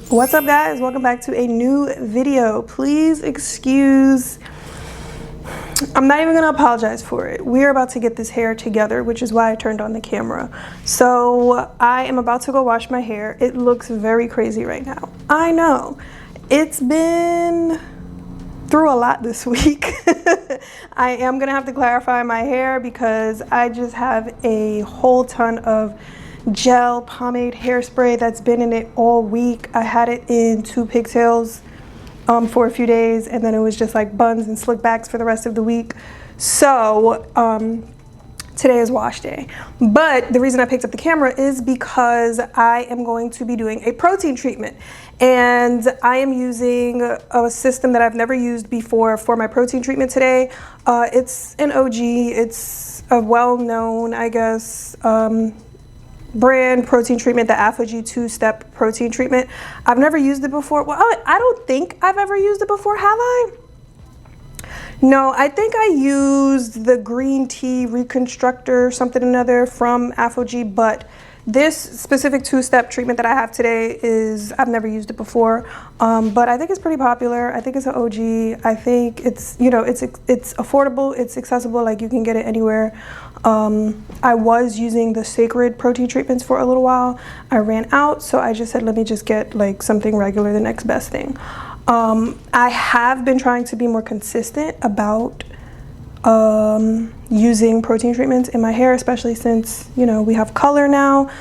What's up, guys? Welcome back to a new video. Please excuse, I'm not even gonna apologize for it. We're about to get this hair together, which is why I turned on the camera. So I am about to go wash my hair. It looks very crazy right now. I know. It's been through a lot this week. I am gonna have to clarify my hair because I just have a whole ton of gel pomade hairspray that's been in it all week. I had it in 2 pigtails for a few days, and then it was just like buns and slick backs for the rest of the week. So today is wash day. But the reason I picked up the camera is because I am going to be doing a protein treatment, and I am using a system that I've never used before for my protein treatment today. It's an OG. It's a well-known, I guess, brand protein treatment, the Aphogee 2-step protein treatment. I've never used it before. Well, I don't think I've ever used it before, have I? No, I think I used the green tea reconstructor something or another from Aphogee, but this specific 2-step treatment that I have today is, I've never used it before, but I think it's pretty popular. I think it's an OG. I think it's, you know, it's affordable, it's accessible, like you can get it anywhere. I was using the Sacred protein treatments for a little while. I ran out, so I just said, let me just get like something regular, the next best thing. I have been trying to be more consistent about using protein treatments in my hair, especially since, you know, we have color now.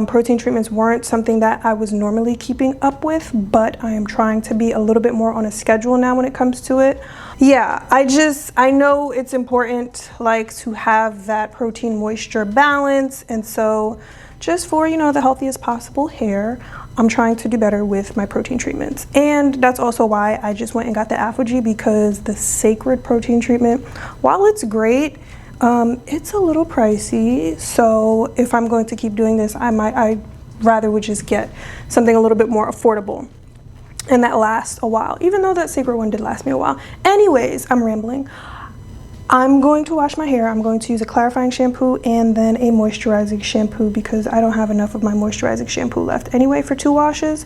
Protein treatments weren't something that I was normally keeping up with, but I am trying to be a little bit more on a schedule now when it comes to it. Yeah, I know it's important, like, to have that protein moisture balance, and so just for, you know, the healthiest possible hair, I'm trying to do better with my protein treatments. And that's also why I just went and got the Aphogee, because the Sacred protein treatment, while it's great, it's a little pricey. So if I'm going to keep doing this, I'd rather would just get something a little bit more affordable and that lasts a while, even though that Sacred one did last me a while. Anyways, I'm rambling. I'm going to wash my hair. I'm going to use a clarifying shampoo and then a moisturizing shampoo because I don't have enough of my moisturizing shampoo left anyway for 2 washes.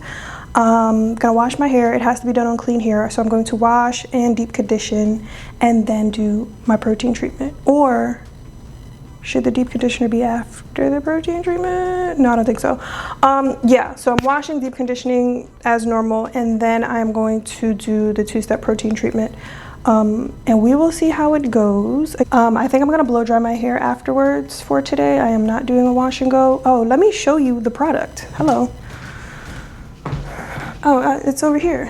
I'm gonna wash my hair. It has to be done on clean hair, so I'm going to wash and deep condition and then do my protein treatment. Or should the deep conditioner be after the protein treatment? No, I don't think so. Yeah, so I'm washing, deep conditioning as normal, and then I'm going to do the 2-step protein treatment. And we will see how it goes. I think I'm gonna blow dry my hair afterwards for today. I am not doing a wash and go. Oh, let me show you the product. Hello. Oh, it's over here.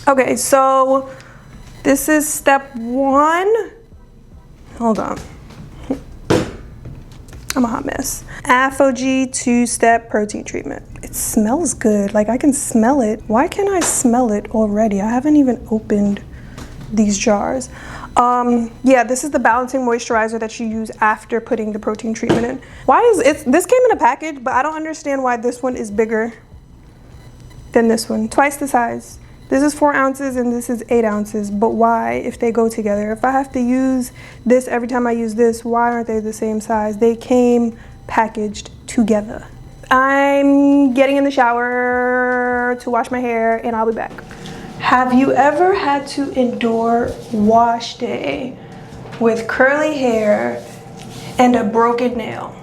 Okay, so this is step 1. Hold on. I'm a hot mess. Aphogee 2-step protein treatment. It smells good. Like, I can smell it. Why can't I smell it already? I haven't even opened these jars. Yeah, this is the balancing moisturizer that you use after putting the protein treatment in. Why is it? This came in a package, but I don't understand why this one is bigger than this one. Twice the size. This is 4 ounces and this is 8 ounces, but why, if they go together? If I have to use this every time I use this, why aren't they the same size? They came packaged together. I'm getting in the shower to wash my hair and I'll be back. Have you ever had to endure wash day with curly hair and a broken nail?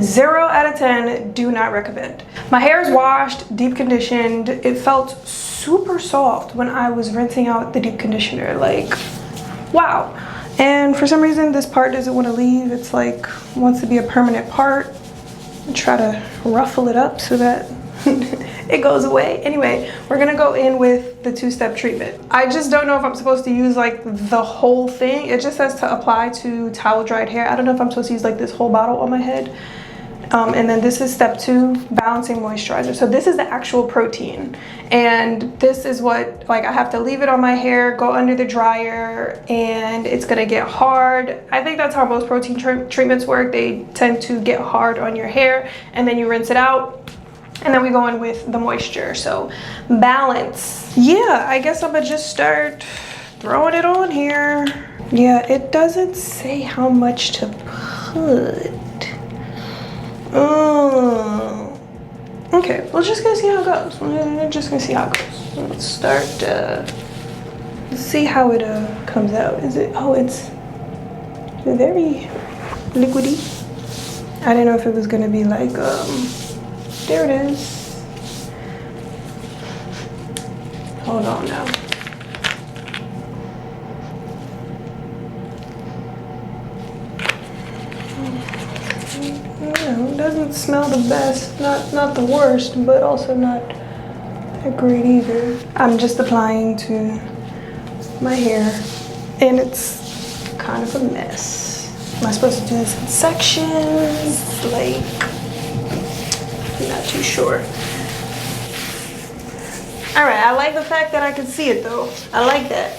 0 out of 10, do not recommend. My hair is washed, deep conditioned. It felt super soft when I was rinsing out the deep conditioner, like, wow. And for some reason, this part doesn't want to leave. It's like, wants to be a permanent part. I try to ruffle it up so that it goes away. Anyway, we're gonna go in with the 2-step treatment. I just don't know if I'm supposed to use like the whole thing. It just says to apply to towel dried hair. I don't know if I'm supposed to use like this whole bottle on my head. And then this is step 2, balancing moisturizer. So this is the actual protein. And this is what, like, I have to leave it on my hair, go under the dryer, and it's gonna get hard. I think that's how most protein treatments work. They tend to get hard on your hair, and then you rinse it out. And then we go in with the moisture. So balance. Yeah, I guess I'm gonna just start throwing it on here. Yeah, it doesn't say how much to put. Okay, we're just gonna see how it goes. We're just gonna see how it goes. Let's start, let's see how it comes out. Is it, oh, it's very liquidy. I didn't know if it was gonna be like, there it is. Hold on now. It doesn't smell the best, not the worst, but also not that great either. I'm just applying to my hair, and it's kind of a mess. Am I supposed to do this in sections? Like, I'm not too sure. All right, I like the fact that I can see it though. I like that.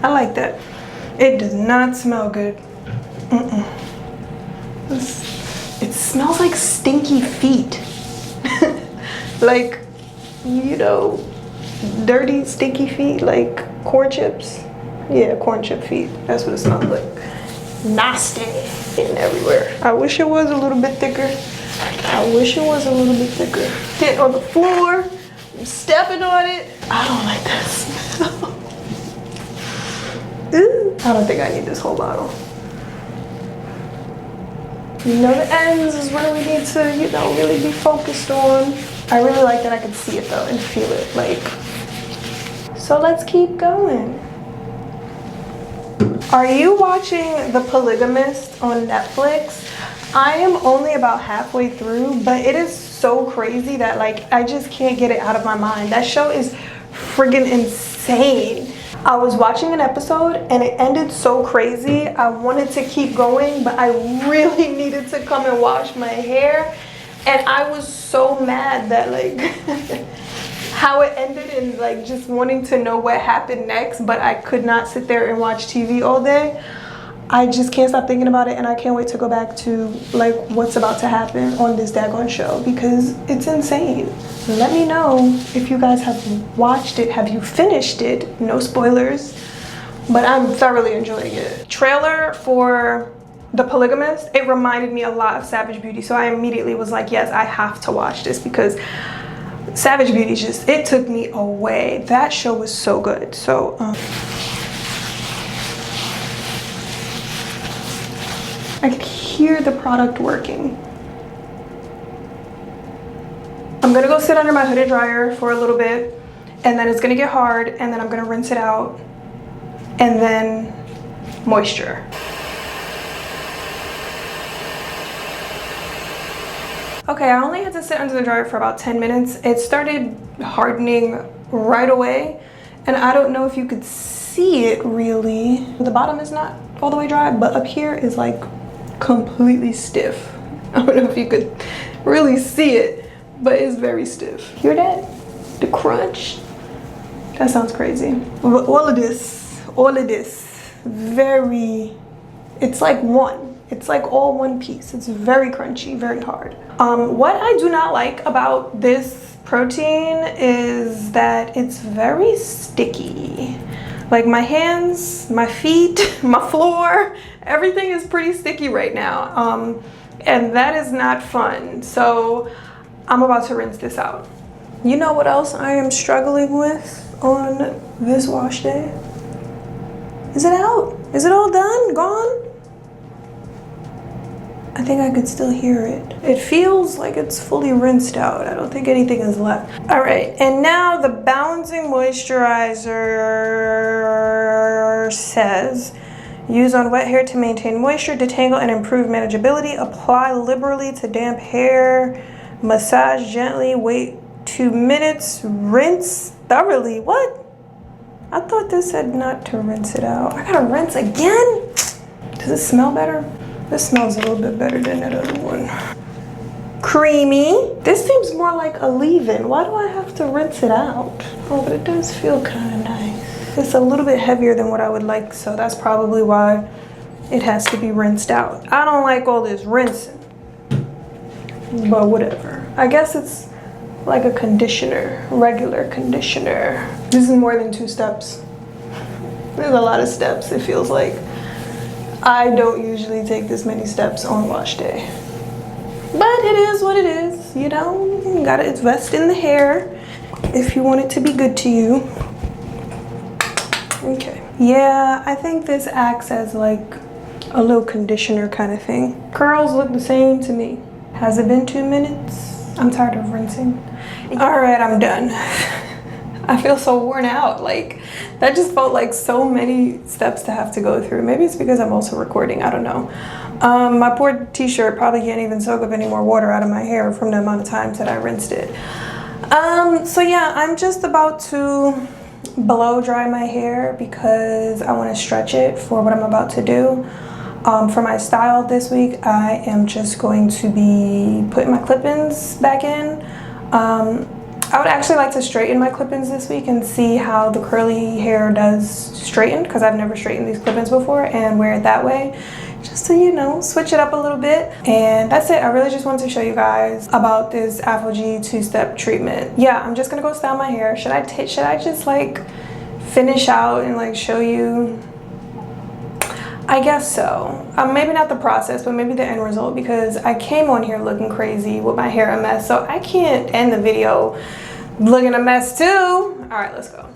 I like that. It does not smell good. It smells like stinky feet. Like, you know, dirty, stinky feet, like corn chips. Yeah, corn chip feet. That's what it smells like. Nasty. Getting everywhere. I wish it was a little bit thicker. I wish it was a little bit thicker. Get on the floor. I'm stepping on it. I don't like that smell. Ooh. I don't think I need this whole bottle. You know, the ends is where we need to, you know, really be focused on. I really like that I can see it though and feel it, like. So let's keep going. Are you watching The Polygamist on Netflix? I am only about halfway through, but it is so crazy that like I just can't get it out of my mind. That show is friggin' insane. I was watching an episode and it ended so crazy. I wanted to keep going, but I really needed to come and wash my hair. And I was so mad that like how it ended and like just wanting to know what happened next, but I could not sit there and watch TV all day. I just can't stop thinking about it, and I can't wait to go back to like what's about to happen on this daggone show because it's insane. Let me know if you guys have watched it. Have you finished it? No spoilers, but I'm thoroughly enjoying it. Trailer for The Polygamist, it reminded me a lot of Savage Beauty, so I immediately was like, yes, I have to watch this because Savage Beauty just, it took me away. That show was so good. So I could hear the product working. I'm gonna go sit under my hooded dryer for a little bit, and then it's gonna get hard, and then I'm gonna rinse it out, and then moisture. Okay, I only had to sit under the dryer for about 10 minutes. It started hardening right away, and I don't know if you could see it really. The bottom is not all the way dry, but up here is like completely stiff. I don't know if you could really see it, but it's very stiff. Hear that? The crunch? That sounds crazy. All of this, very, it's like one. It's like all one piece. It's very crunchy, very hard. What I do not like about this protein is that it's very sticky. Like my hands, my feet, my floor, everything is pretty sticky right now. And that is not fun. So I'm about to rinse this out. You know what else I am struggling with on this wash day? Is it out? Is it all done? Gone? I think I could still hear it. It feels like it's fully rinsed out. I don't think anything is left. All right, and now the balancing moisturizer says, use on wet hair to maintain moisture, detangle, and improve manageability. Apply liberally to damp hair. Massage gently, wait 2 minutes, rinse thoroughly. What? I thought this said not to rinse it out. I gotta rinse again? Does it smell better? This smells a little bit better than that other one. Creamy. This seems more like a leave-in. Why do I have to rinse it out? Oh, but it does feel kind of nice. It's a little bit heavier than what I would like, so that's probably why it has to be rinsed out. I don't like all this rinsing, but whatever. I guess it's like a conditioner, regular conditioner. This is more than 2 steps. There's a lot of steps, it feels like. I don't usually take this many steps on wash day. But it is what it is, you know. You gotta invest in the hair if you want it to be good to you. Okay. Yeah, I think this acts as like a little conditioner kind of thing. Curls look the same to me. Has it been 2 minutes? I'm tired of rinsing. All right, I'm done. I feel so worn out. Like, that just felt like so many steps to have to go through. Maybe it's because I'm also recording, I don't know. My poor t-shirt probably can't even soak up any more water out of my hair from the amount of times that I rinsed it. So yeah, I'm just about to blow dry my hair because I want to stretch it for what I'm about to do. For my style this week, I am just going to be putting my clip-ins back in. I would actually like to straighten my clip-ins this week and see how the curly hair does straighten, because I've never straightened these clip-ins before, and wear it that way, just to, you know, switch it up a little bit. And that's it. I really just wanted to show you guys about this Aphogee two-step treatment. Yeah, I'm just gonna go style my hair. Should I just like finish out and like show you? I guess so. Maybe not the process, but maybe the end result, because I came on here looking crazy with my hair a mess, so I can't end the video looking a mess too. All right, let's go.